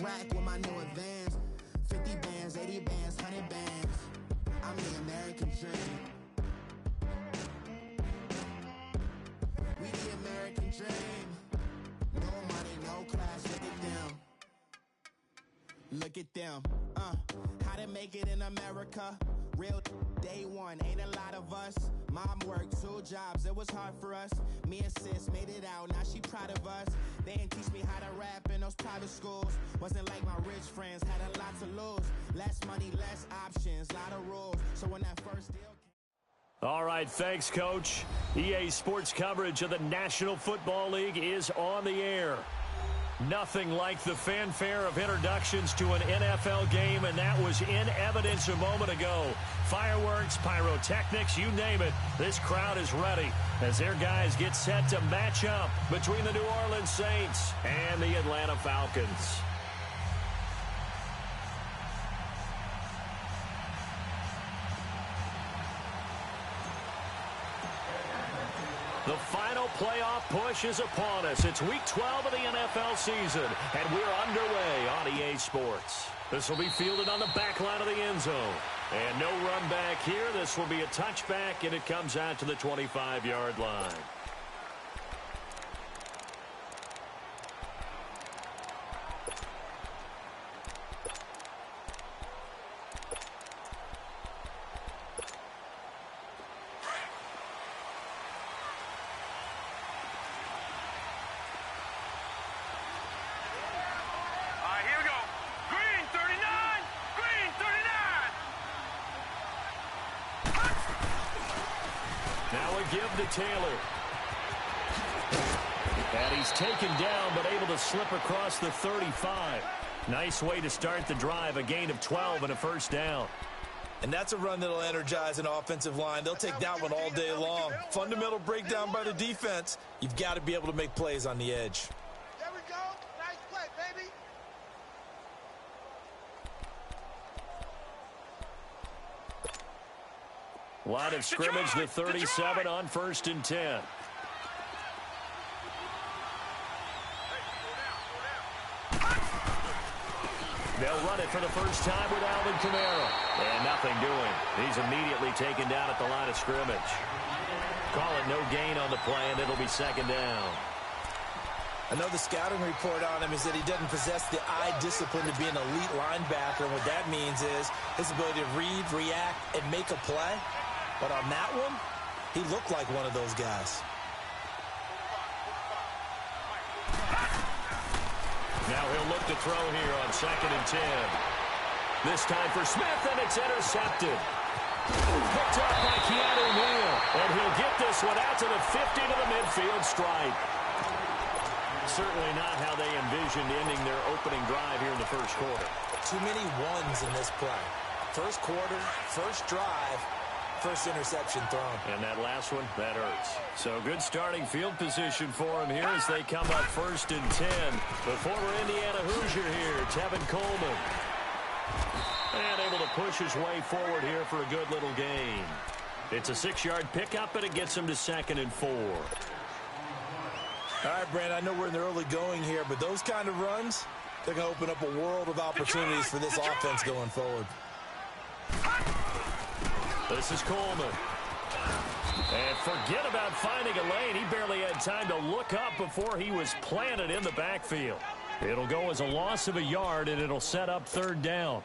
rack with my new advance. 50 bands, 80 bands, 100 bands. I'm the American dream. We the American dream. No money, no class, look at them. Look at them, how to make it in America. Real day one, ain't a lot of us. Mom worked 2 jobs, it was hard for us. Me and sis made it out, now she proud of us. They didn't teach me how to rap in those private schools. Wasn't like my rich friends, had a lot to lose. Less money, less options, lot of rules. So when that first deal came... All right, thanks, Coach. EA Sports coverage of the National Football League is on the air. Nothing like the fanfare of introductions to an NFL game, and that was in evidence a moment ago. Fireworks, pyrotechnics, you name it. This crowd is ready as their guys get set to match up between the New Orleans Saints and the Atlanta Falcons. The final playoff push is upon us. It's Week 12 of the NFL season, and we're underway on EA Sports. This will be fielded on the back line of the end zone. And no run back here. This will be a touchback, and it comes out to the 25-yard line. Give to Taylor. And he's taken down, but able to slip across the 35. Nice way to start the drive, a gain of 12 and a first down. And that's a run that'll energize an offensive line. They'll take that one all day long. Fundamental breakdown by the defense. You've got to be able to make plays on the edge. There we go. Nice play, baby. Line of scrimmage to 37 on 1st and 10. They'll run it for the first time with Alvin Kamara. And nothing doing. He's immediately taken down at the line of scrimmage. Call it no gain on the play, and it'll be 2nd down. I know the scouting report on him is that he doesn't possess the eye discipline to be an elite linebacker. And what that means is his ability to read, react, and make a play. But on that one, he looked like one of those guys. Now he'll look to throw here on 2nd and 10. This time for Smith, and it's intercepted. Picked up by Keanu Neal. And he'll get this one out to the 50 to the midfield stripe. Certainly not how they envisioned ending their opening drive here in the first quarter. Too many ones in this play. First quarter, first drive, first interception thrown. And that last one, that hurts. So good starting field position for him here as they come up 1st and 10. The former Indiana Hoosier here, Tevin Coleman. And able to push his way forward here for a good little gain. It's a 6-yard pickup, and it gets him to 2nd and 4. All right, Brandon, I know we're in the early going here, but those kind of runs, they're going to open up a world of opportunities for this offense going forward. This is Coleman. And forget about finding a lane. He barely had time to look up before he was planted in the backfield. It'll go as a loss of a yard, and it'll set up 3rd down.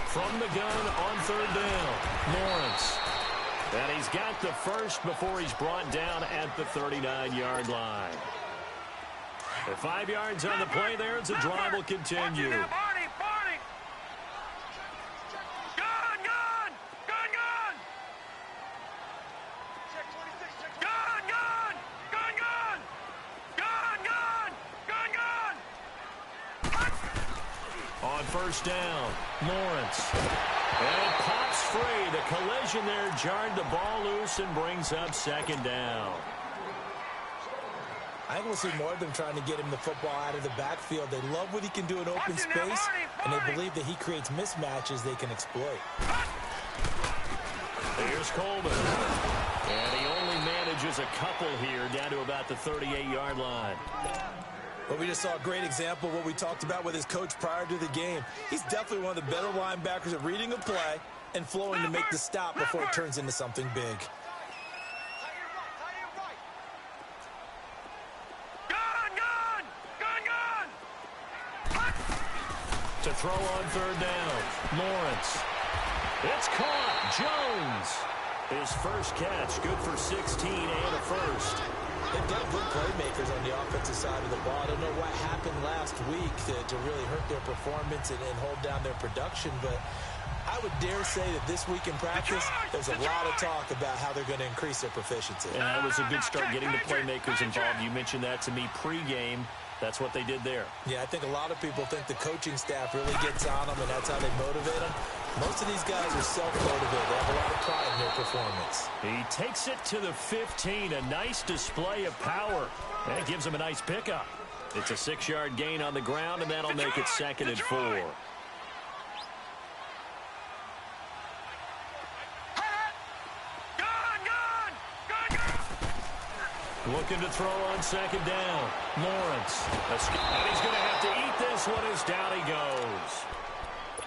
From the gun on 3rd down, Lawrence. And he's got the first before he's brought down at the 39-yard line. The 5 yards on the play there as the drive will continue. Gun! On 1st down, Lawrence. And it pops free. The collision there jarred the ball loose and brings up 2nd down. I think we'll see more of them trying to get him the football out of the backfield. They love what he can do in open space, and they believe that he creates mismatches they can exploit. Here's Coleman. And he only manages a couple here down to about the 38-yard line. But we just saw a great example of what we talked about with his coach prior to the game. He's definitely one of the better linebackers at reading a play and flowing to make the stop before it turns into something big. To throw on third down, Lawrence. It's caught. Jones. His first catch, good for 16 and a first. They've got good playmakers on the offensive side of the ball. I don't know what happened last week to really hurt their performance and hold down their production, but I would dare say that this week in practice, there's a lot of talk about how they're going to increase their proficiency. And that was a good start getting the playmakers involved. You mentioned that to me pregame. That's what they did there. Yeah, I think a lot of people think the coaching staff really gets on them, and that's how they motivate them. Most of these guys are self-motivated. They have a lot of pride in their performance. He takes it to the 15. A nice display of power. And it gives him a nice pickup. It's a 6-yard gain on the ground, and that'll make it 2nd and 4. Looking to throw on 2nd down. Lawrence. And he's going to have to eat this one as down he goes.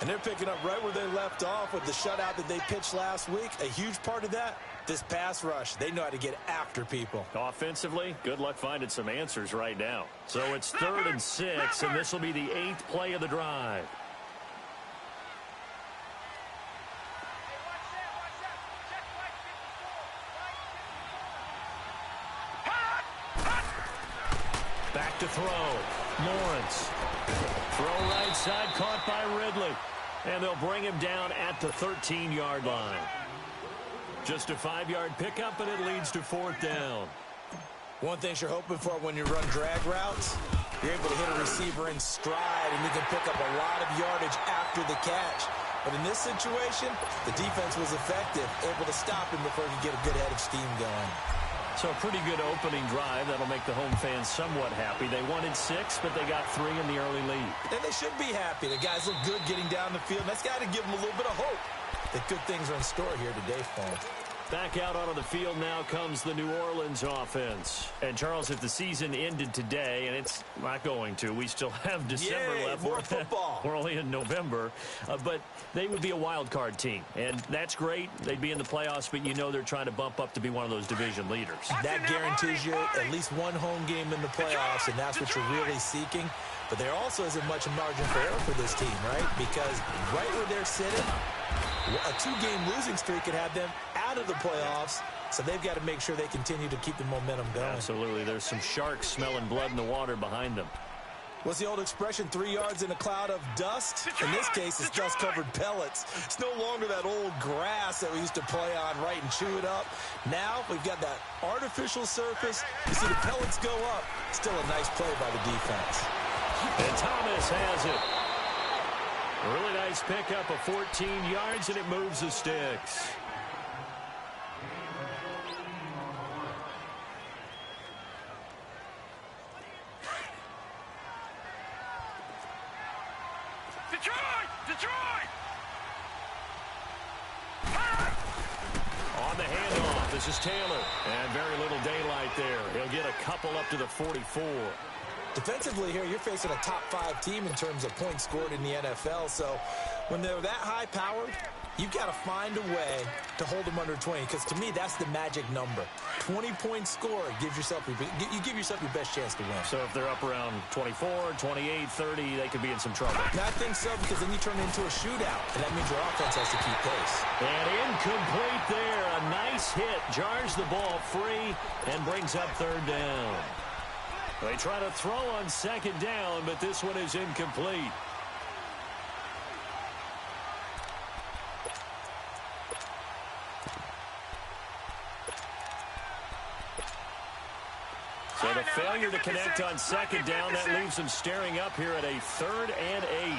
And they're picking up right where they left off with the shutout that they pitched last week. A huge part of that, this pass rush. They know how to get after people. Offensively, good luck finding some answers right now. So it's 3rd and 6, and this will be the 8th play of the drive. Back to throw. Lawrence. Throw right side, caught by Ridley. And they'll bring him down at the 13-yard line. Just a 5-yard pickup, and it leads to 4th down. One thing you're hoping for when you run drag routes, you're able to hit a receiver in stride, and you can pick up a lot of yardage after the catch. But in this situation, the defense was effective, able to stop him before he could get a good head of steam going. So a pretty good opening drive. That'll make the home fans somewhat happy. They wanted 6, but they got 3 in the early lead. And they should be happy. The guys look good getting down the field. That's got to give them a little bit of hope that good things are in store here today for them. Back out onto the field now comes the New Orleans offense. And, Charles, if the season ended today, and it's not going to, we still have December left. More football. We're only in November. But they would be a wild card team. And that's great. They'd be in the playoffs, but you know they're trying to bump up to be one of those division leaders. That guarantees you at least one home game in the playoffs, and that's what you're really seeking. But there also isn't much margin for error for this team, right? Because right where they're sitting, a 2-game losing streak could have them out of the playoffs, so they've got to make sure they continue to keep the momentum going. Absolutely. There's some sharks smelling blood in the water behind them. What's the old expression, 3 yards in a cloud of dust? In this case, it's dust-covered pellets. It's no longer that old grass that we used to play on, right, and chew it up. Now we've got that artificial surface. You see the pellets go up. Still a nice play by the defense. And Thomas has it. A really nice pickup of 14 yards, and it moves the sticks. Detroit! On the handoff, this is Taylor. And very little daylight there. He'll get a couple up to the 44. Defensively here, you're facing a top-5 team in terms of points scored in the NFL. So when they're that high-powered, you've got to find a way to hold them under 20. Because to me, that's the magic number. 20-point score gives yourself you give yourself your best chance to win. So if they're up around 24, 28, 30, they could be in some trouble. And I think so, because then you turn it into a shootout, and that means your offense has to keep pace. And incomplete there. A nice hit. Jars the ball free and brings up 3rd down. They try to throw on 2nd down, but this one is incomplete. So the failure to connect on 2nd down, that leaves them staring up here at a 3rd and 8. All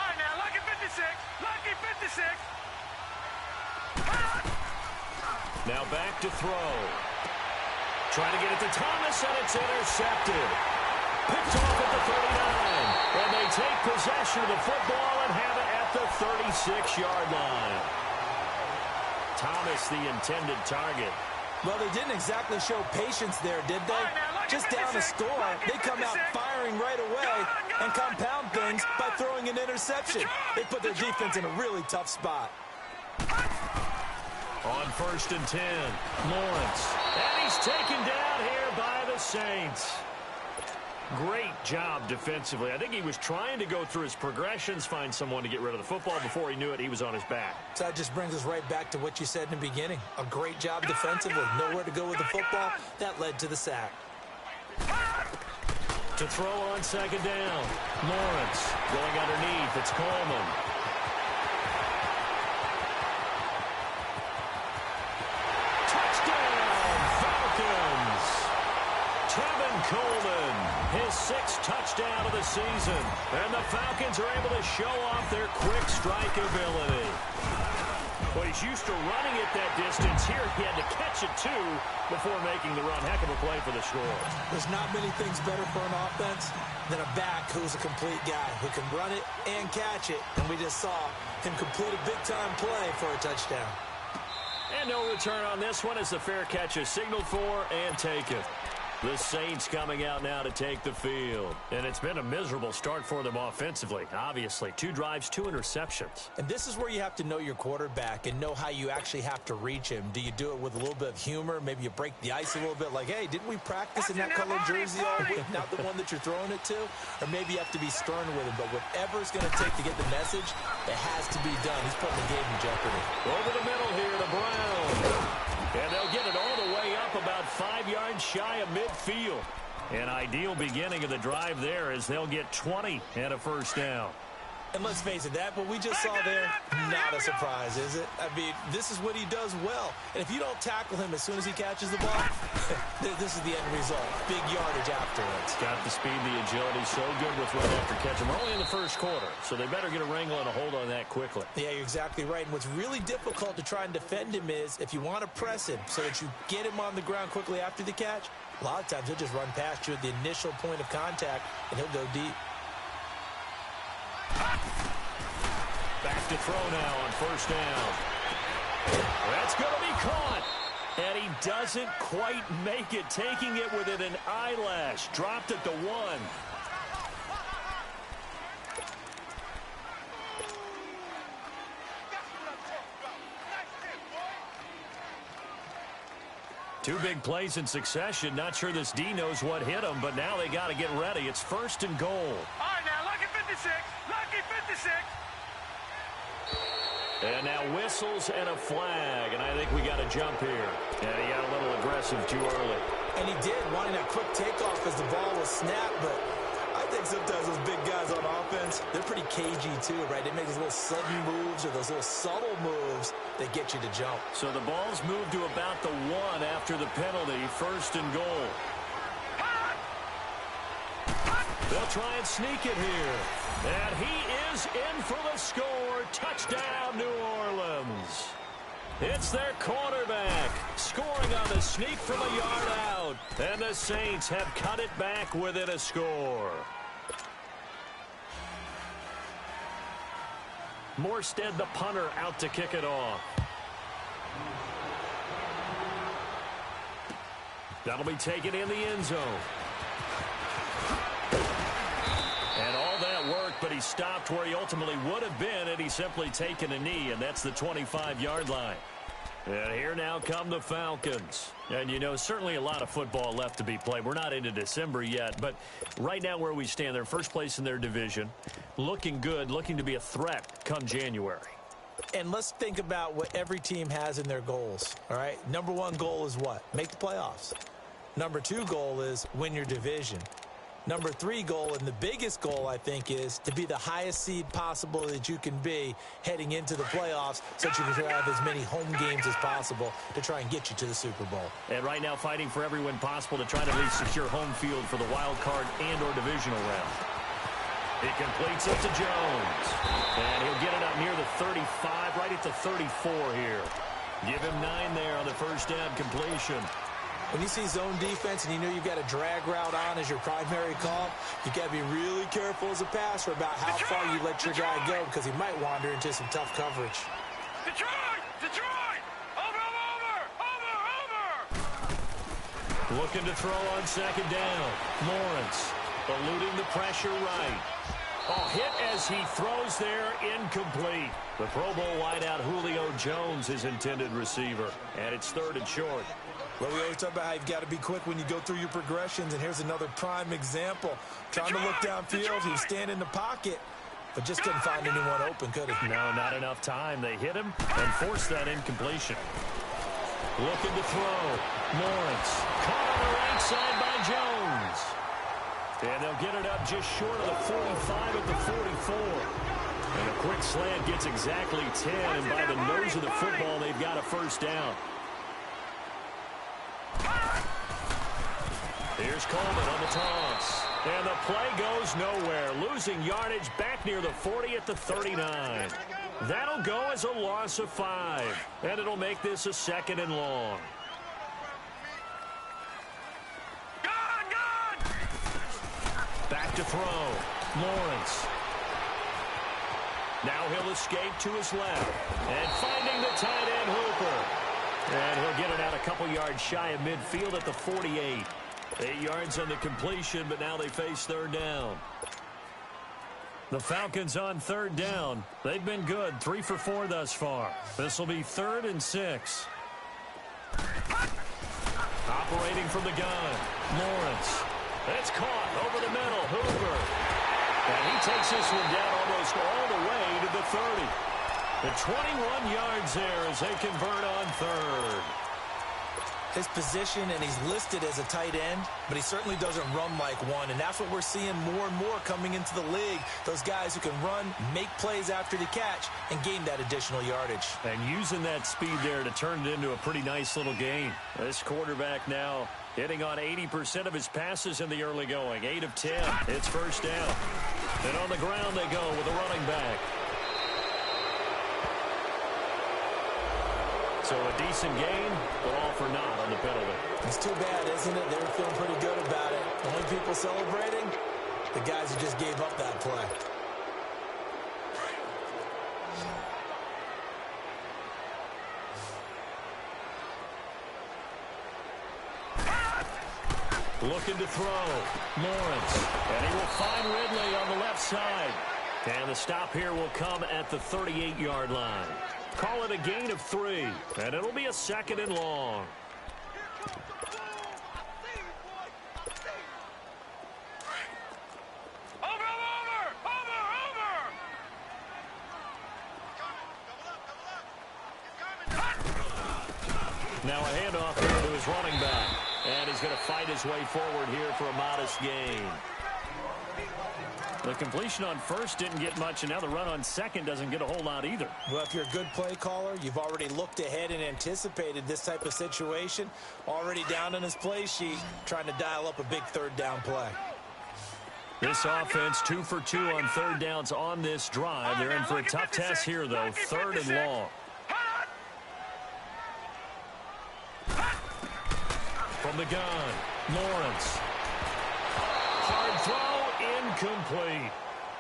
right, now, lucky 56. Lucky 56. Now back to throw. Trying to get it to Thomas, and it's intercepted. Picked off at the 39. And they take possession of the football and have it at the 36-yard line. Thomas, the intended target. Well, they didn't exactly show patience there, did they? Just down a score, they come out firing right away and compound things by throwing an interception. They put their defense in a really tough spot. On 1st and 10, Lawrence. And he's taken down here by the Saints. Great job defensively. I think he was trying to go through his progressions, find someone to get rid of the football. Before he knew it, he was on his back. So that just brings us right back to what you said in the beginning. A great job defensively. Nowhere to go with the football. That led to the sack. To throw on 2nd down. Lawrence going underneath. It's Coleman. Touchdown, Falcons. Tevin Coleman, his 6th touchdown of the season. And the Falcons are able to show off their quick strike ability. Well, he's used to running it that distance. Here he had to catch it, too, before making the run. Heck of a play for the score. There's not many things better for an offense than a back who's a complete guy who can run it and catch it. And we just saw him complete a big-time play for a touchdown. And no return on this one as the fair catch is signaled for and taken. The Saints coming out now to take the field. And it's been a miserable start for them offensively, obviously. 2 drives, 2 interceptions. And this is where you have to know your quarterback and know how you actually have to reach him. Do you do it with a little bit of humor? Maybe you break the ice a little bit like, hey, didn't we practice in that colored jersey all week? Not the one that you're throwing it to? Or maybe you have to be stern with him. But whatever it's going to take to get the message, it has to be done. He's putting the game in jeopardy. Over the middle here to Brown. And they'll get it all the way up about 5 yards shy of midfield. An ideal beginning of the drive there as they'll get 20 and a 1st down. And let's face it, that what we just saw there, not a surprise, is it? I mean, this is what he does well. And if you don't tackle him as soon as he catches the ball, this is the end result. Big yardage afterwards. Got the speed, the agility, so good with run after catch. We're only in the 1st quarter, so they better get a wrangle and a hold on that quickly. Yeah, you're exactly right. And what's really difficult to try and defend him is if you want to press him so that you get him on the ground quickly after the catch, a lot of times he'll just run past you at the initial point of contact, and he'll go deep. Back to throw now on 1st down. That's going to be caught. And he doesn't quite make it, taking it within an eyelash. Dropped at the 1. Two big plays in succession. Not sure this D knows what hit him, but now they got to get ready. It's 1st and goal. All right, now, lucky 56. Lucky 56. And now whistles and a flag, and I think we got a jump here. And he got a little aggressive too early. And he did, wanting that quick takeoff as the ball was snapped, but I think sometimes those big guys on offense, they're pretty cagey too, right? They make those little sudden moves or those little subtle moves that get you to jump. So the ball's moved to about the 1 after the penalty, 1st and goal. They'll try and sneak it here. And he is in for the score. Touchdown, New Orleans. It's their quarterback scoring on the sneak from a yard out. And the Saints have cut it back within a score. Morstead, the punter, out to kick it off. That'll be taken in the end zone. And all that worked, but he stopped where he ultimately would have been had he simply taken a knee, and that's the 25-yard line. And here now come the Falcons. And, you know, certainly a lot of football left to be played. We're not into December yet, but right now where we stand, they're first place in their division, looking good, looking to be a threat come January. And let's think about what every team has in their goals, all right? Number 1 goal is what? Make the playoffs. Number 2 goal is win your division. Number 3 goal, and the biggest goal, I think, is to be the highest seed possible that you can be heading into the playoffs so that you can have as many home games as possible to try and get you to the Super Bowl. And right now fighting for every win possible to try to at least secure home field for the wild card and or divisional round. He completes it to Jones. And he'll get it up near the 35, right at the 34 here. Give him 9 there on the first down completion. When you see zone defense and you know you've got a drag route on as your primary call, you got to be really careful as a passer about how far you let your guy go because he might wander into some tough coverage. Detroit! Detroit! Over! Looking to throw on second down. Lawrence eluding the pressure right. Oh, hit as he throws there, incomplete. The Pro Bowl wideout Julio Jones, his intended receiver. And it's 3rd and short. Well, we always talk about how you've got to be quick when you go through your progressions, and here's another prime example. Trying to look downfield, he was standing in the pocket, but just couldn't find anyone open, could he? No, not enough time. They hit him and forced that incompletion. Looking to throw. Lawrence caught on the right side by Jones. And they'll get it up just short of the 45 at the 44. And a quick slant gets exactly 10, and by the nose of the football, they've got a first down. Here's Coleman on the toss. And the play goes nowhere. Losing yardage back near the 40 at the 39. That'll go as a loss of 5. And it'll make this a 2nd and long. Back to throw. Lawrence. Now he'll escape to his left. And finding the tight end Hooper. And he'll get it out a couple yards shy of midfield at the 48. 8 yards on the completion, but now they face 3rd down. The Falcons on 3rd down. They've been good, 3 for 4 thus far. This will be 3rd and 6. Operating from the gun. Lawrence. It's caught over the middle. Hooper. And he takes this one down almost all the way to the 30. The 21 yards there as they convert on 3rd. His position, and he's listed as a tight end, but he certainly doesn't run like one, and that's what we're seeing more and more coming into the league. Those guys who can run, make plays after the catch, and gain that additional yardage. And using that speed there to turn it into a pretty nice little game. This quarterback now hitting on 80% of his passes in the early going. 8 of 10. It's first down. And on the ground they go with a running back. So a decent game, but all for naught on the penalty. It's too bad, isn't it? They were feeling pretty good about it. The only people celebrating, the guys who just gave up that play. Looking to throw. Lawrence. And he will find Ridley on the left side. And the stop here will come at the 38-yard line. Call it a gain of 3. And it'll be a 2nd and long. Now a handoff here to his running back. And he's going to fight his way forward here for a modest gain. The completion on first didn't get much, and now the run on second doesn't get a whole lot either. Well, if you're a good play caller, you've already looked ahead and anticipated this type of situation. Already down on his play sheet, trying to dial up a big 3rd down play. This offense 2 for 2 on 3rd downs on this drive. They're in for a tough test here, though. 3rd and long. From the gun, Lawrence. Hard throw, incomplete.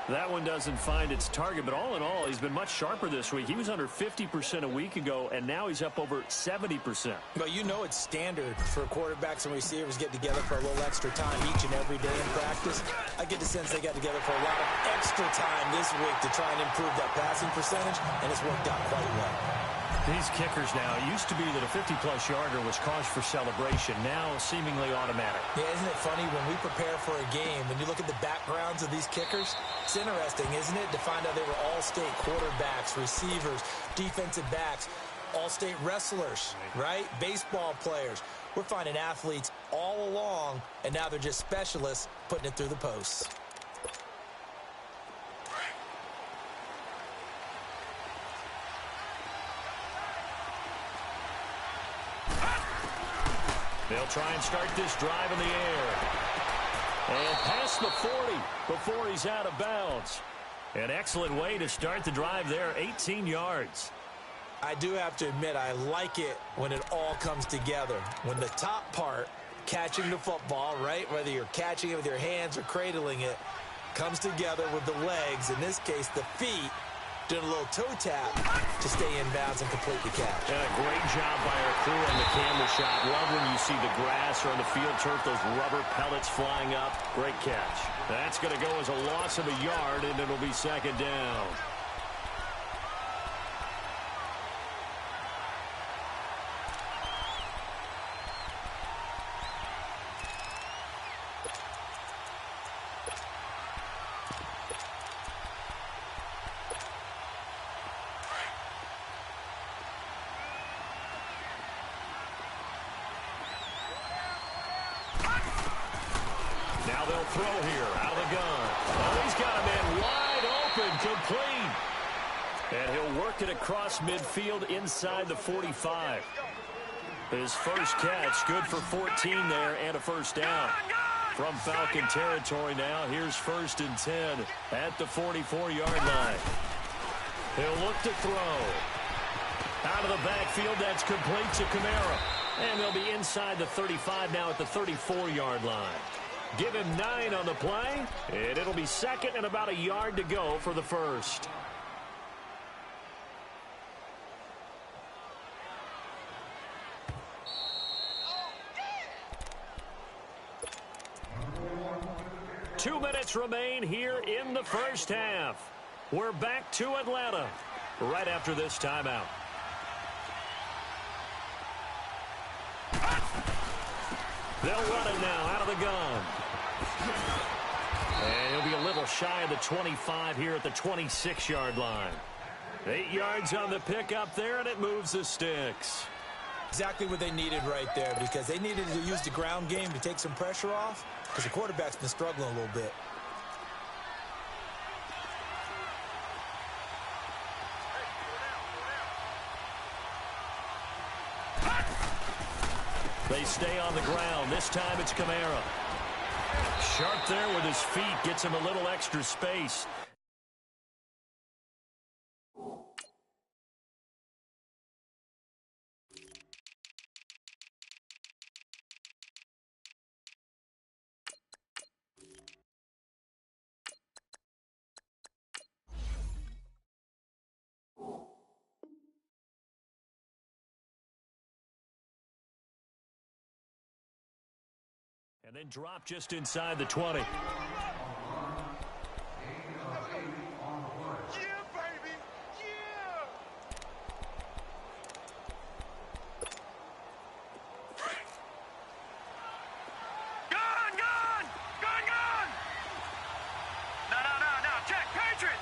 That one doesn't find its target, but all in all, he's been much sharper this week. He was under 50% a week ago, and now he's up over 70%. Well, you know it's standard for quarterbacks and receivers get together for a little extra time each and every day in practice. I get the sense they got together for a lot of extra time this week to try and improve that passing percentage, and it's worked out quite well. These kickers now, it used to be that a 50-plus yarder was cause for celebration, now seemingly automatic. Yeah, isn't it funny when we prepare for a game, when you look at the backgrounds of these kickers, it's interesting, isn't it, to find out they were all-state quarterbacks, receivers, defensive backs, all-state wrestlers, right? Baseball players. We're finding athletes all along, and now they're just specialists putting it through the posts. They'll try and start this drive in the air. And past the 40 before he's out of bounds. An excellent way to start the drive there, 18 yards. I do have to admit, I like it when it all comes together. When the top part, catching the football, right, whether you're catching it with your hands or cradling it, comes together with the legs, in this case the feet, doing a little toe tap to stay in bounds and complete the catch. And a great job by our crew on the camera shot. Love when you see the grass or on the field turf, those rubber pellets flying up. Great catch. That's going to go as a loss of a yard, and it'll be second down. Now they'll throw here out of the gun. Oh, he's got a man wide open, complete. And he'll work it across midfield inside the 45. His first catch, good for 14 there and a first down. From Falcon territory now, here's 1st and 10 at the 44-yard line. He'll look to throw. Out of the backfield, that's complete to Kamara. And they'll be inside the 35 now at the 34-yard line. Give him 9 on the play, and it'll be second and about a yard to go for the first. Two minutes remain here in the first half. We're back to Atlanta right after this timeout. They'll run it now out of the gun. And he'll be a little shy of the 25 here at the 26-yard line. 8 yards on the pickup there, and it moves the sticks. Exactly what they needed right there, because they needed to use the ground game to take some pressure off, because the quarterback's been struggling a little bit. They stay on the ground. This time it's Kamara. Sharp there with his feet. Gets him a little extra space. And then drop just inside the 20. Yeah, baby. Yeah. Gun. No. Check. Patriot.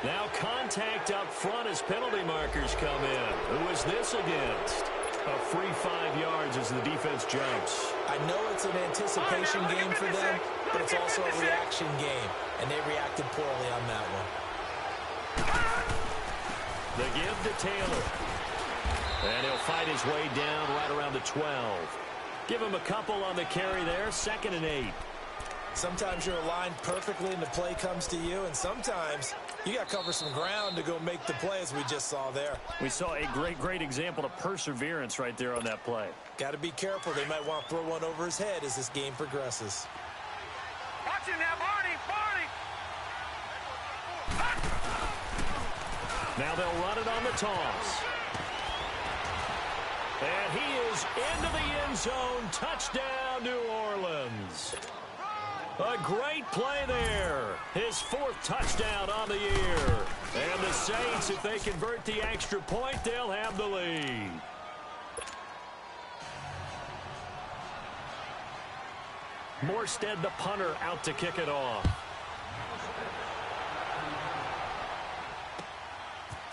Now contact up front as penalty markers come in. Who is this against? A free 5 yards as the defense jumps. I know it's an anticipation game for them, but it's also a reaction game, and they reacted poorly on that one. The give to Taylor. And he'll fight his way down right around the 12. Give him a couple on the carry there. 2nd and 8. Sometimes you're aligned perfectly and the play comes to you, and sometimes you got to cover some ground to go make the play, as we just saw there. We saw a great example of perseverance right there on that play. Got to be careful. They might want to throw one over his head as this game progresses. Watch him now, Barney. Now they'll run it on the toss. And he is into the end zone. Touchdown, New Orleans. A great play there. His 4th touchdown on the year. And the Saints, if they convert the extra point, they'll have the lead. Morstead, the punter, out to kick it off.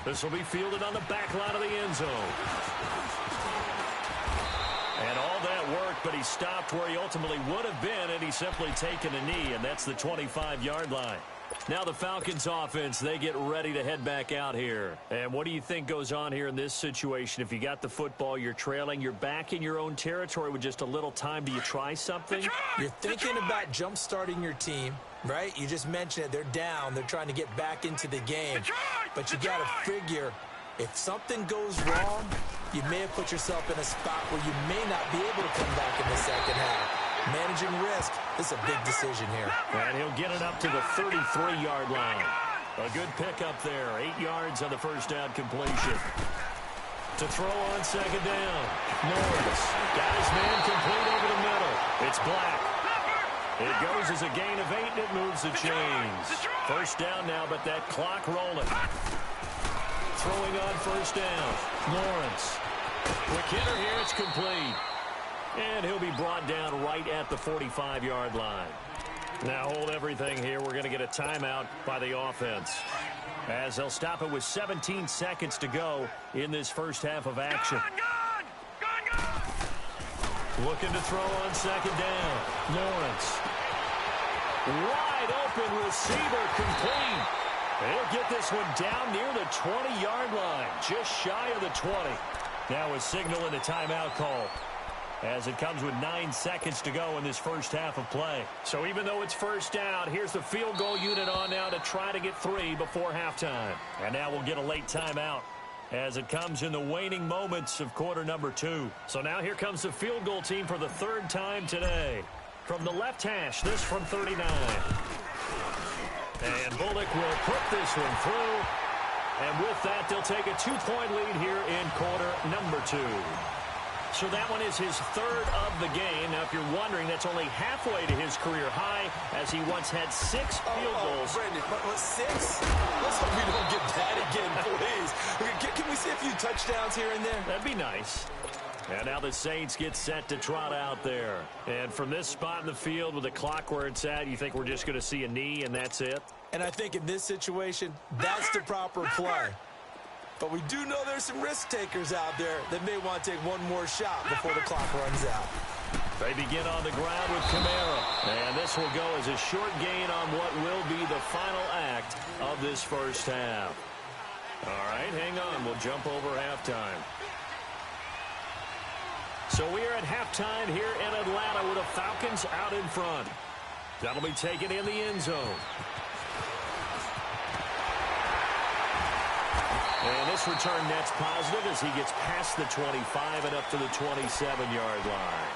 This will be fielded on the back line of the end zone. And all that work, but he stopped where he ultimately would have been, and he's simply taken a knee, and that's the 25-yard line. Now the Falcons offense, they get ready to head back out here. And what do you think goes on here in this situation? If you got the football, you're trailing, you're back in your own territory with just a little time. Do you try something? You're thinking about jump-starting your team, right? You just mentioned it. They're down. They're trying to get back into the game. But you got to figure, if something goes wrong, you may have put yourself in a spot where you may not be able to come back in the second half. Managing risk, this is a big decision here. And he'll get it up to the 33-yard line. A good pickup there. 8 yards on the first down completion. To throw on second down. Morris got his man complete over the middle. It's Black. It goes as a gain of 8, and it moves the chains. First down now, but that clock rolling. Throwing on first down. Lawrence. Quick hitter here. It's complete. And he'll be brought down right at the 45-yard line. Now hold everything here. We're going to get a timeout by the offense, as they'll stop it with 17 seconds to go in this first half of action. Looking to throw on second down. Lawrence. Wide open receiver, complete. He'll get this one down near the 20-yard line, just shy of the 20. Now a signal and a timeout call, as it comes with 9 seconds to go in this first half of play. So even though it's first down, here's the field goal unit on now to try to get 3 before halftime. And now we'll get a late timeout, as it comes in the waning moments of quarter number 2. So now here comes the field goal team for the 3rd time today. From the left hash, this from 39. And Bullock will put this one through. And with that, they'll take a 2-point lead here in quarter number 2. So that one is his 3rd of the game. Now, if you're wondering, that's only halfway to his career high, as he once had 6 field goals. Brandon, what, 6? Let's hope we don't get that again, please. Can we see a few touchdowns here and there? That'd be nice. And now the Saints get set to trot out there. And from this spot in the field with the clock where it's at, you think we're just going to see a knee and that's it? And I think in this situation, that's the proper play. But we do know there's some risk takers out there that may want to take one more shot before the clock runs out. They begin on the ground with Kamara. And this will go as a short gain on what will be the final act of this first half. All right, hang on. We'll jump over halftime. So we are at halftime here in Atlanta with the Falcons out in front. That'll be taken in the end zone. And this return net's positive as he gets past the 25 and up to the 27-yard line.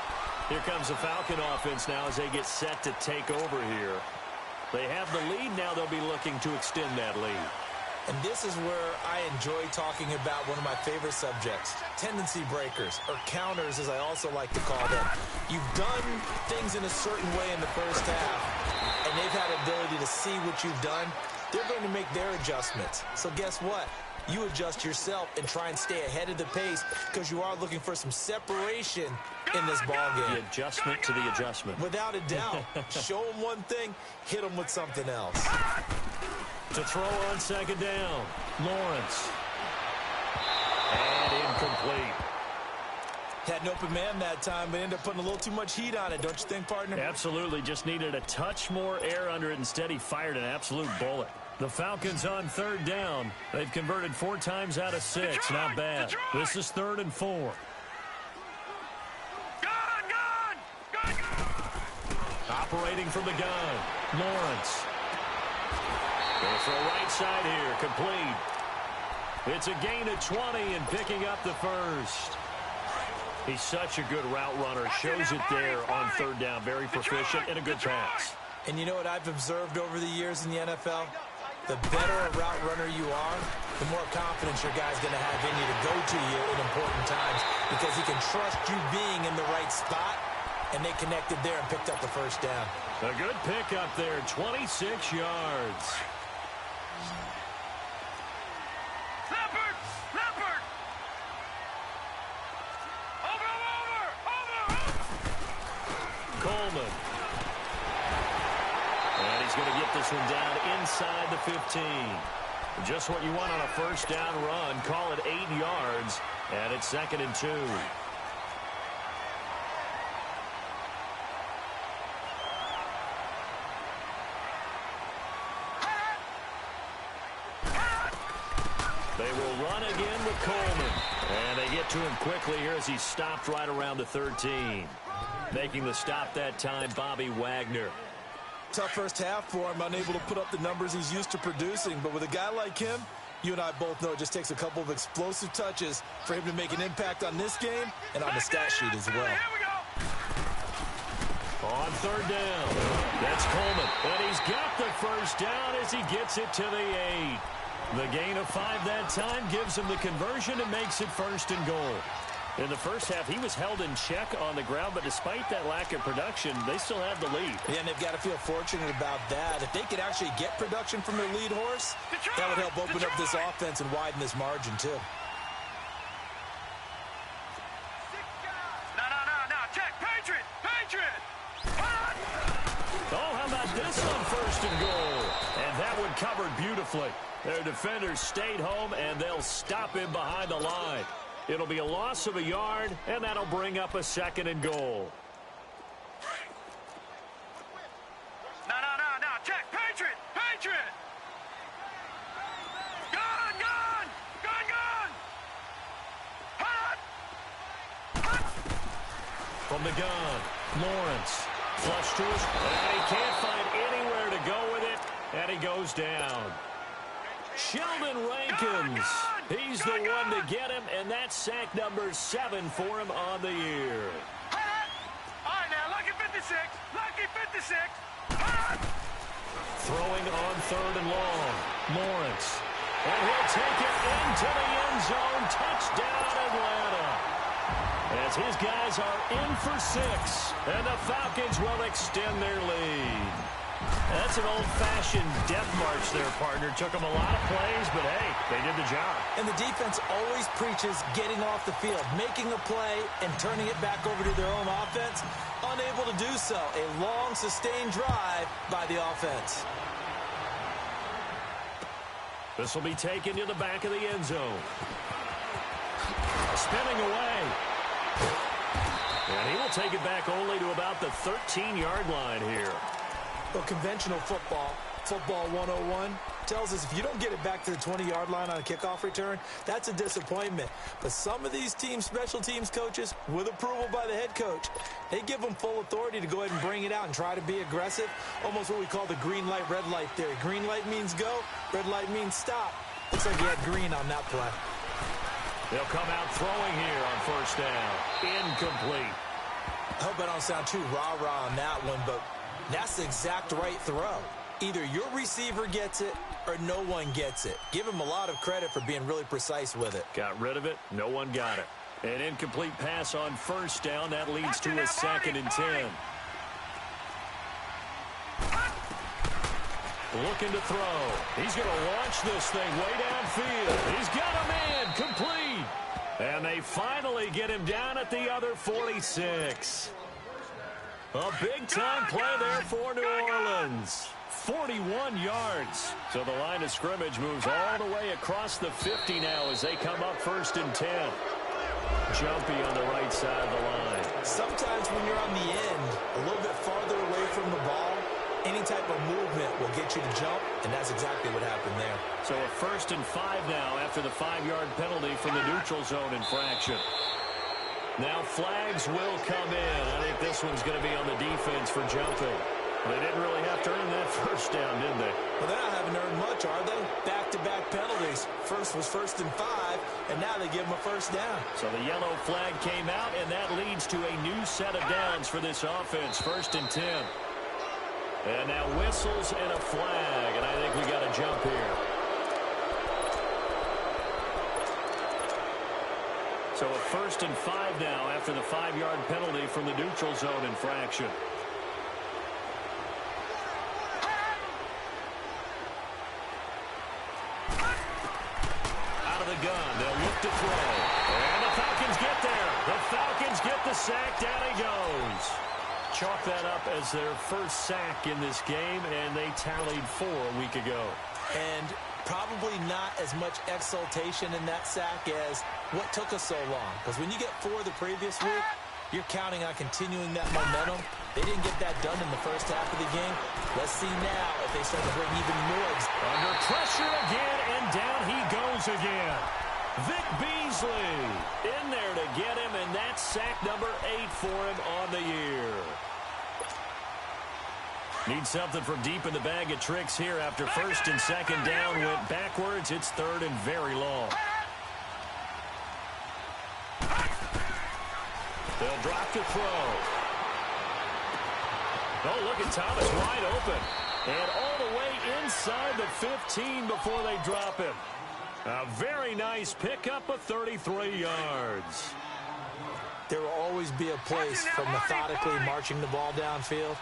Here comes the Falcon offense now as they get set to take over here. They have the lead now. They'll be looking to extend that lead. And this is where I enjoy talking about one of my favorite subjects, tendency breakers, or counters as I also like to call them. You've done things in a certain way in the first half, and they've had the ability to see what you've done. They're going to make their adjustments. So guess what? You adjust yourself and try and stay ahead of the pace, because you are looking for some separation in this ballgame. The adjustment to the adjustment. Without a doubt. Show them one thing, hit them with something else. To throw on second down, Lawrence. And incomplete. Had an open man that time, but ended up putting a little too much heat on it, don't you think, partner? Absolutely. Just needed a touch more air under it. Instead, he fired an absolute bullet. The Falcons on third down. They've converted 4 times out of 6. Not bad. This is 3rd and 4. Gun! Operating from the gun, Lawrence. Going to throw right side here. Complete. It's a gain of 20 and picking up the first. He's such a good route runner. Shows it there on third down. Very proficient and a good pass. And you know what I've observed over the years in the NFL? The better a route runner you are, the more confidence your guy's going to have in you to go to you in important times, because he can trust you being in the right spot, and they connected there and picked up the first down. A good pickup there, 26 yards. Leopard! Over! Coleman. And he's going to get this one down inside the 15. Just what you want on a first down run. Call it 8 yards, and it's 2nd and 2. They will run again with Coleman. And they get to him quickly here as he stopped right around the 13. Making the stop that time, Bobby Wagner. Tough first half for him, unable to put up the numbers he's used to producing. But with a guy like him, you and I both know it just takes a couple of explosive touches for him to make an impact on this game and on the stat sheet as well. Here we go. On third down, that's Coleman. And he's got the first down as he gets it to the 8. The gain of 5 that time gives him the conversion and makes it 1st and goal. In the first half, he was held in check on the ground, but despite that lack of production, they still have the lead. Yeah, and they've got to feel fortunate about that. If they could actually get production from their lead horse, that would help open up this offense and widen this margin, too. No. Check. Patriot. Oh, how about this on 1st and goal? And that one covered beautifully. Their defenders stayed home, and they'll stop him behind the line. It'll be a loss of a yard, and that'll bring up a 2nd and goal. No. Check. Patriot. Gun. Hut. From the gun, Lawrence. Flush to his, and he can't find anywhere to go with it, and he goes down. Sheldon Rankins, he's the one to get him, and that's sack number 7 for him on the year. All right, now, lucky 56. Throwing on 3rd and long, Lawrence. And he'll take it into the end zone. Touchdown, Atlanta. As his guys are in for 6, and the Falcons will extend their lead. That's an old-fashioned death march there, partner. Took them a lot of plays, but, hey, they did the job. And the defense always preaches getting off the field, making a play, and turning it back over to their own offense. Unable to do so. A long, sustained drive by the offense. This will be taken to the back of the end zone. Spinning away. And he will take it back only to about the 13-yard line here. Well, conventional football 101, tells us if you don't get it back to the 20-yard line on a kickoff return, that's a disappointment. But some of these special teams coaches, with approval by the head coach, they give them full authority to go ahead and bring it out and try to be aggressive. Almost what we call the green light, red light theory. Green light means go, red light means stop. Looks like he had green on that play. They'll come out throwing here on 1st down. Incomplete. I hope I don't sound too rah-rah on that one, but that's the exact right throw. Either your receiver gets it or no one gets it. Give him a lot of credit for being really precise with it. Got rid of it. No one got it. An incomplete pass on 1st down. That leads to a 2nd and 10. Looking to throw. He's going to launch this thing way downfield. He's got a man complete. And they finally get him down at the other 46. A big-time play there for New Orleans. 41 yards. So the line of scrimmage moves all the way across the 50 now as they come up 1st and 10. Jumpy on the right side of the line. Sometimes when you're on the end, a little bit farther away from the ball, any type of movement will get you to jump, and that's exactly what happened there. So a 1st and 5 now after the 5-yard penalty from the neutral zone infraction. Now flags will come in. I think this one's going to be on the defense for jumping. They didn't really have to earn that 1st down, did they? Well, they haven't earned much, are they? Back-to-back penalties. First was 1st and 5, and now they give them a 1st down. So the yellow flag came out, and that leads to a new set of downs for this offense. 1st and 10. And now whistles and a flag, and I think we got a jump here. So a 1st and 5 now after the 5-yard penalty from the neutral zone infraction. Out of the gun, they'll look to throw. And the Falcons get there. The Falcons get the sack. Down he goes. Chalk that up as their first sack in this game, and they tallied 4 a week ago. And probably not as much exultation in that sack as what took us so long. Because when you get 4 the previous week, You're counting on continuing that momentum. They didn't get that done in the first half of the game. Let's see now if they start to bring even more. Under pressure again, and down he goes again. Vic Beasley in there to get him, and that's sack number 8 for him on the year. Need something from deep in the bag of tricks here after first and second down went backwards. It's third and very long. They'll drop to throw. Oh, look at Thomas wide open. And all the way inside the 15 before they drop him. A very nice pickup of 33 yards. There will always be a place for methodically marching the ball downfield.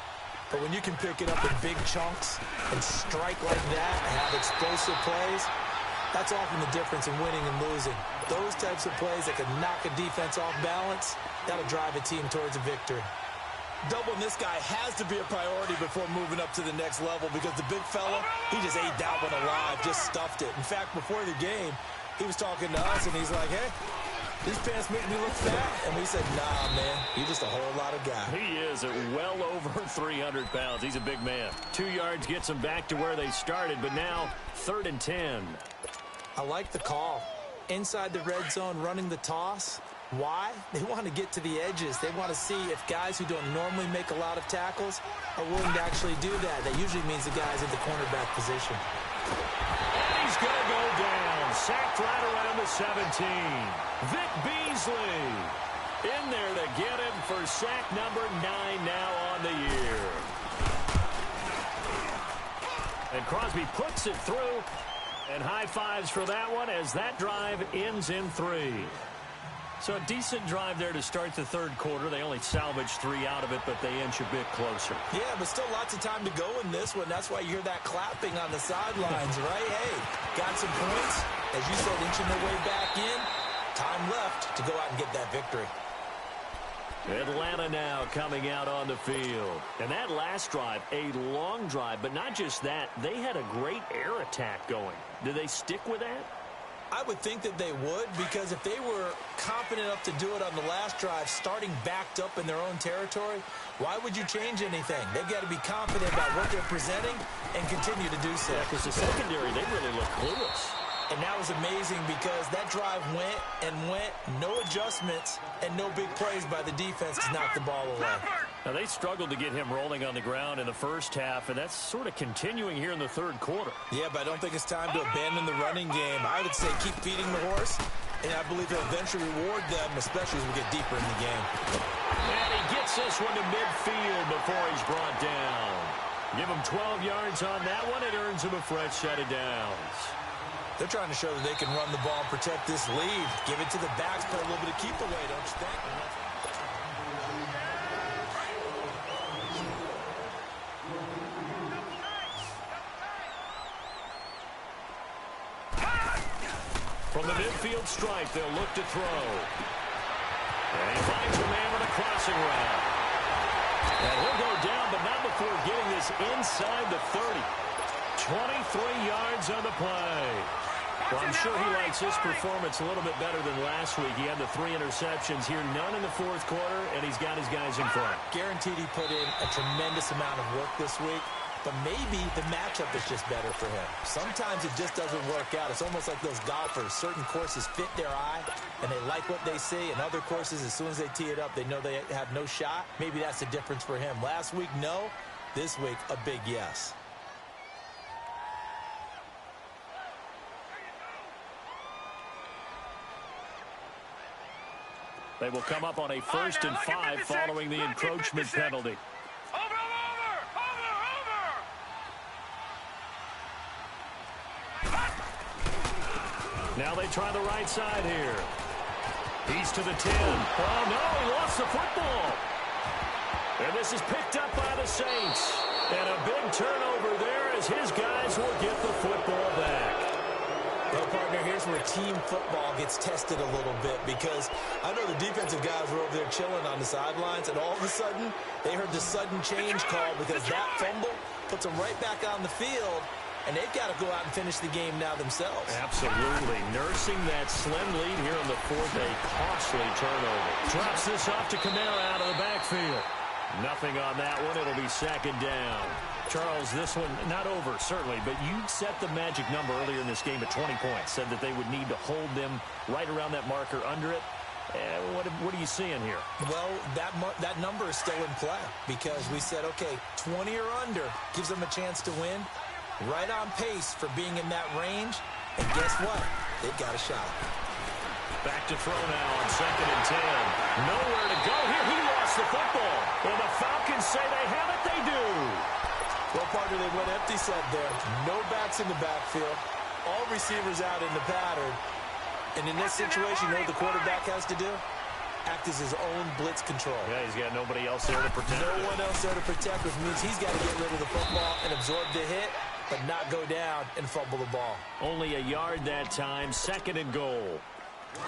But when you can pick it up in big chunks and strike like that and have explosive plays, that's often the difference in winning and losing. Those types of plays that can knock a defense off balance, that'll drive a team towards a victory. Doubling this guy has to be a priority before moving up to the next level because the big fella, he just ate that one alive, just stuffed it. In fact, before the game, he was talking to us, and he's like, hey, these pants make me look fat. And we said, nah, man, you're just a whole lot of guy. He is at well over 300 pounds. He's a big man. 2 yards gets them back to where they started, but now 3rd and 10. I like the call. Inside the red zone, running the toss. Why? They want to get to the edges. They want to see if guys who don't normally make a lot of tackles are willing to actually do that. That usually means the guy's in the cornerback position. And he's going to go down. Sacked right around the 17. Vic Beasley in there to get him for sack number 9 now on the year. And Crosby puts it through. And high fives for that one as that drive ends in 3. So a decent drive there to start the third quarter. They only salvaged 3 out of it, but they inch a bit closer. Yeah, but still lots of time to go in this one. That's why you hear that clapping on the sidelines, right? Hey, got some points. As you said, inching their way back in. Time left to go out and get that victory. Atlanta now coming out on the field. And that last drive, a long drive, but not just that. They had a great air attack going. Do they stick with that? I would think that they would, because if they were confident enough to do it on the last drive, starting backed up in their own territory, why would you change anything? They've got to be confident about what they're presenting and continue to do so. Yeah, because the secondary, they really look clueless. And that was amazing because that drive went and went, no adjustments, and no big plays by the defense to knock the ball away. Now, they struggled to get him rolling on the ground in the first half, and that's sort of continuing here in the third quarter. Yeah, but I don't think it's time to abandon the running game. I would say keep feeding the horse, and I believe he'll eventually reward them, especially as we get deeper in the game. And he gets this one to midfield before he's brought down. Give him 12 yards on that one. It earns him a fresh set of downs. They're trying to show that they can run the ball and protect this lead. Give it to the backs, play a little bit of keep away, don't you think? From the midfield stripe, they'll look to throw. And he finds a man with a crossing route. And he'll go down, but not before getting this inside the 30. 23 yards on the play. Well, I'm sure he likes his performance a little bit better than last week. He had the 3 interceptions here, none in the fourth quarter, and he's got his guys in front. Guaranteed he put in a tremendous amount of work this week, but maybe the matchup is just better for him. Sometimes it just doesn't work out. It's almost like those golfers. Certain courses fit their eye, and they like what they see, and other courses, as soon as they tee it up, they know they have no shot. Maybe that's the difference for him. Last week, no. This week, a big yes. They will come up on a 1st and 5 following the encroachment penalty. Over! Now they try the right side here. He's to the 10. Oh, no, he lost the football. And this is picked up by the Saints. And a big turnover there as his guys will get the football back. Well, partner, here's where team football gets tested a little bit, because I know the defensive guys were over there chilling on the sidelines, and all of a sudden, they heard the sudden change call because that fumble puts them right back on the field, and they've got to go out and finish the game now themselves. Absolutely. Nursing that slim lead here in the fourth, a costly turnover. Drops this off to Kamara out of the backfield. Nothing on that one. It'll be second down. Charles, this one not over, certainly, but you set the magic number earlier in this game at 20 points. Said that they would need to hold them right around that marker under it. What are you seeing here? Well, that number is still in play because we said, okay, 20 or under gives them a chance to win. Right on pace for being in that range. And guess what? They've got a shot. Back to throw now on 2nd and 10. Nowhere to go here. He lost the football. And the Falcons say they have it. They do. Well, partner, they went empty set there. No backs in the backfield. All receivers out in the pattern. And in this situation, you know what the quarterback has to do? Act as his own blitz control. Yeah, he's got nobody else there to protect. No one else there to protect, which means he's got to get rid of the football and absorb the hit, but not go down and fumble the ball. Only a yard that time, 2nd and goal.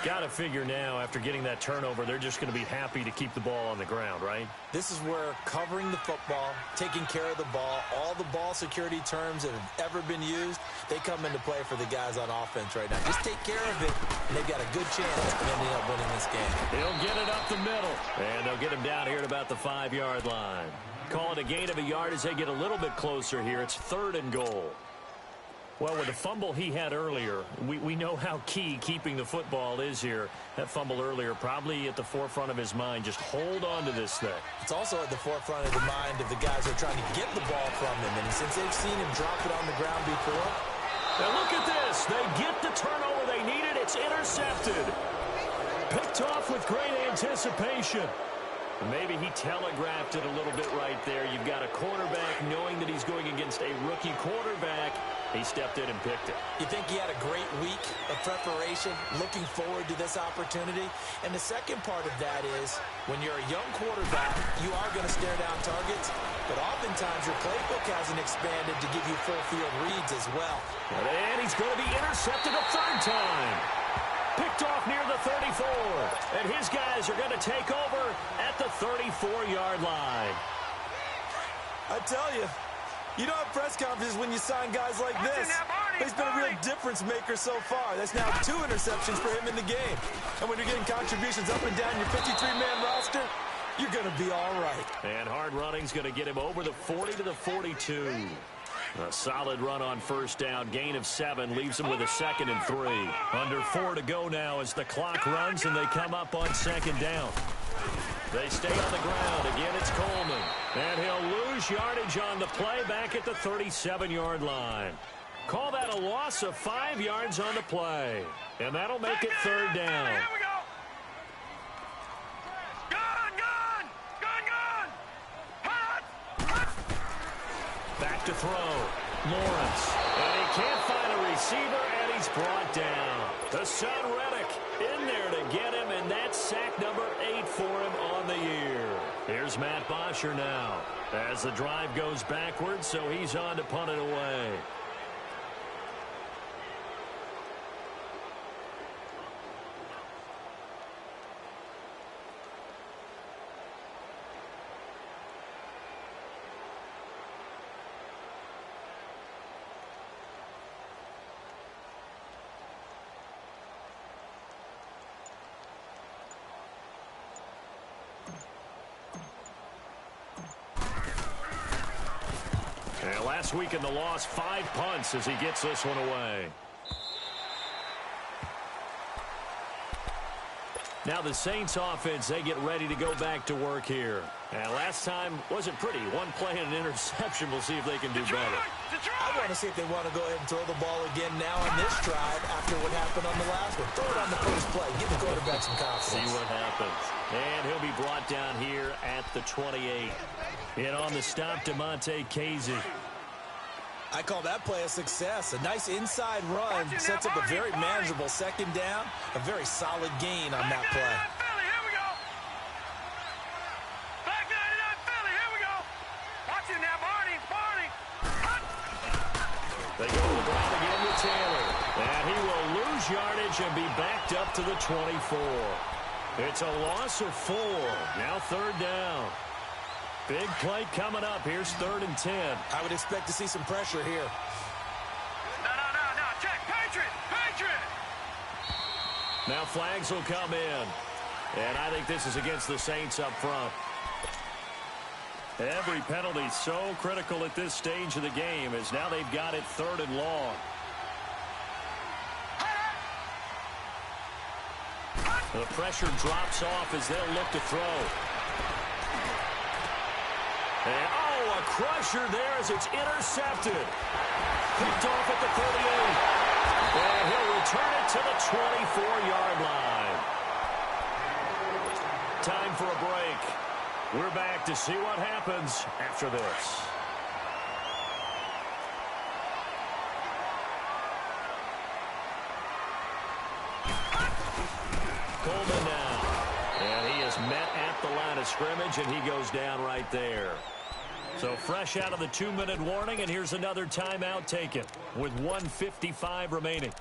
Got to figure now, after getting that turnover, they're just going to be happy to keep the ball on the ground, right? This is where covering the football, taking care of the ball, all the ball security terms that have ever been used, they come into play for the guys on offense right now. Just take care of it, and they've got a good chance of ending up winning this game. They'll get it up the middle, and they'll get him down here at about the 5-yard line. Call it a gain of a yard as they get a little bit closer here. It's 3rd and goal. Well, with the fumble he had earlier, we know how key keeping the football is here. That fumble earlier probably at the forefront of his mind. Just hold on to this thing. It's also at the forefront of the mind of the guys who are trying to get the ball from him. And since they've seen him drop it on the ground before. Now look at this. They get the turnover they needed. It's intercepted. Picked off with great anticipation. Maybe he telegraphed it a little bit right there. You've got a quarterback knowing that he's going against a rookie quarterback. He stepped in and picked it. You think he had a great week of preparation, looking forward to this opportunity? And the second part of that is, when you're a young quarterback, you are going to stare down targets, but oftentimes your playbook hasn't expanded to give you full field reads as well. And he's going to be intercepted a 3rd time. Picked off near the 34. And his guys are going to take over at the 34-yard line. I tell you, you don't have press conferences when you sign guys like this. He's been a real difference maker so far. That's now 2 interceptions for him in the game. And when you're getting contributions up and down your 53-man roster, you're going to be all right. And hard running's going to get him over the 40 to the 42. A solid run on 1st down. Gain of 7 leaves him with a 2nd and 3. Under 4 to go now as the clock runs and they come up on 2nd down. They stay on the ground. Again, it's Coleman. And he'll lose yardage on the play back at the 37-yard line. Call that a loss of 5 yards on the play. And that'll make it 3rd down. Here we go. Gun. Hot. Back to throw. Lawrence. And he can't find a receiver, and he's brought down. Hassan Reddick in there to get him, and that's sack number 8 for him on the year. Here's Matt Bosher now as the drive goes backwards, so he's on to punt it away. Last week in the loss, 5 punts as he gets this one away. Now the Saints offense, they get ready to go back to work here. And last time wasn't pretty. 1 play and an interception. We'll see if they can do better. I want to see if they want to go ahead and throw the ball again now on this drive after what happened on the last one. Throw it on the first play. Give the quarterback some confidence. See what happens. And he'll be brought down here at the 28. And on the stop, Damontae Kazee. I call that play a success. A nice inside run sets up a very manageable 2nd down. A very solid gain on that play. Here we go. Back 99 Philly. Here we go. Watch it now, Barney. They go to the ground again with Taylor. And he will lose yardage and be backed up to the 24. It's a loss of 4. Now 3rd down. Big play coming up. Here's 3rd and 10. I would expect to see some pressure here. Now flags will come in. And I think this is against the Saints up front. Every penalty so critical at this stage of the game, as now they've got it 3rd and long. The pressure drops off as they'll look to throw. And, a crusher there as it's intercepted. Picked off at the 38. And he'll return it to the 24-yard line. Time for a break. We're back to see what happens after this. Coleman now. And he is met at the line of scrimmage, and he goes down right there. So fresh out of the 2-minute warning, and here's another timeout taken with 1:55 remaining.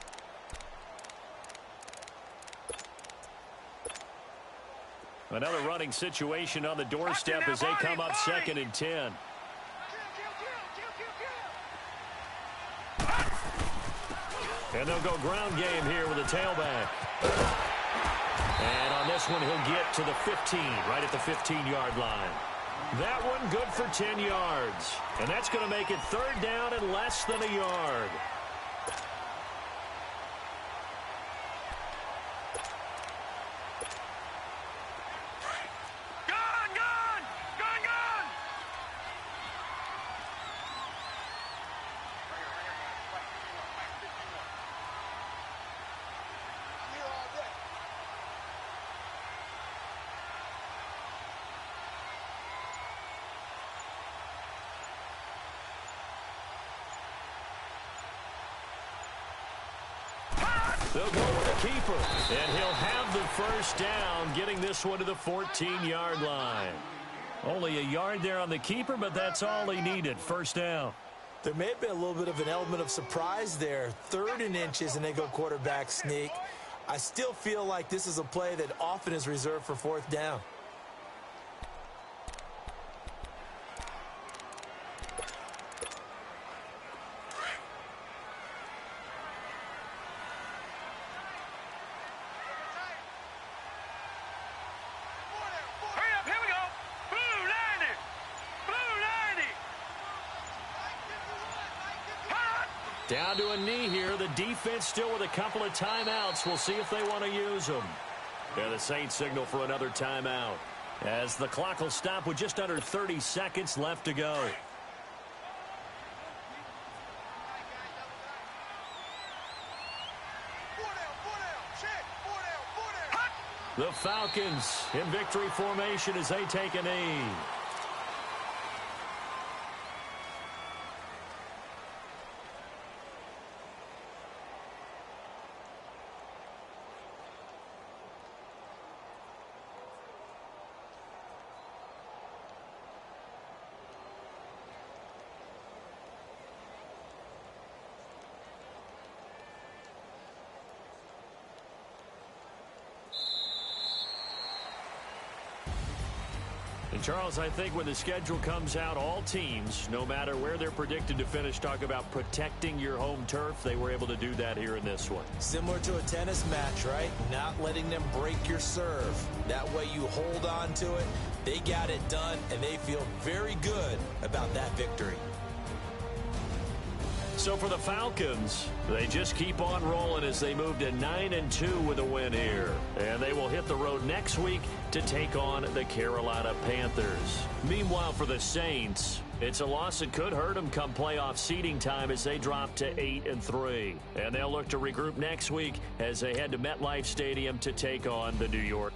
Another running situation on the doorstep as they come up 2nd and 10. And they'll go ground game here with a tailback. And on this one, he'll get to the 15, right at the 15-yard line. That one good for 10 yards. And that's going to make it 3rd down and less than a yard. They'll go with the keeper, and he'll have the 1st down, getting this one to the 14-yard line. Only a yard there on the keeper, but that's all he needed. 1st down. There may have been a little bit of an element of surprise there. 3rd and inches, and they go quarterback sneak. I still feel like this is a play that often is reserved for 4th down. Down to a knee here. The defense still with a couple of timeouts. We'll see if they want to use them. Yeah, the Saints signal for another timeout, as the clock will stop with just under 30 seconds left to go. The Falcons in victory formation as they take a knee. And Charles, I think when the schedule comes out, all teams, no matter where they're predicted to finish, talk about protecting your home turf. They were able to do that here in this one. Similar to a tennis match, right? Not letting them break your serve. That way you hold on to it. They got it done, and they feel very good about that victory. So for the Falcons, they just keep on rolling as they move to 9-2 with a win here. And they will hit the road next week to take on the Carolina Panthers. Meanwhile, for the Saints, it's a loss that could hurt them come playoff seeding time as they drop to 8-3. And they'll look to regroup next week as they head to MetLife Stadium to take on the New York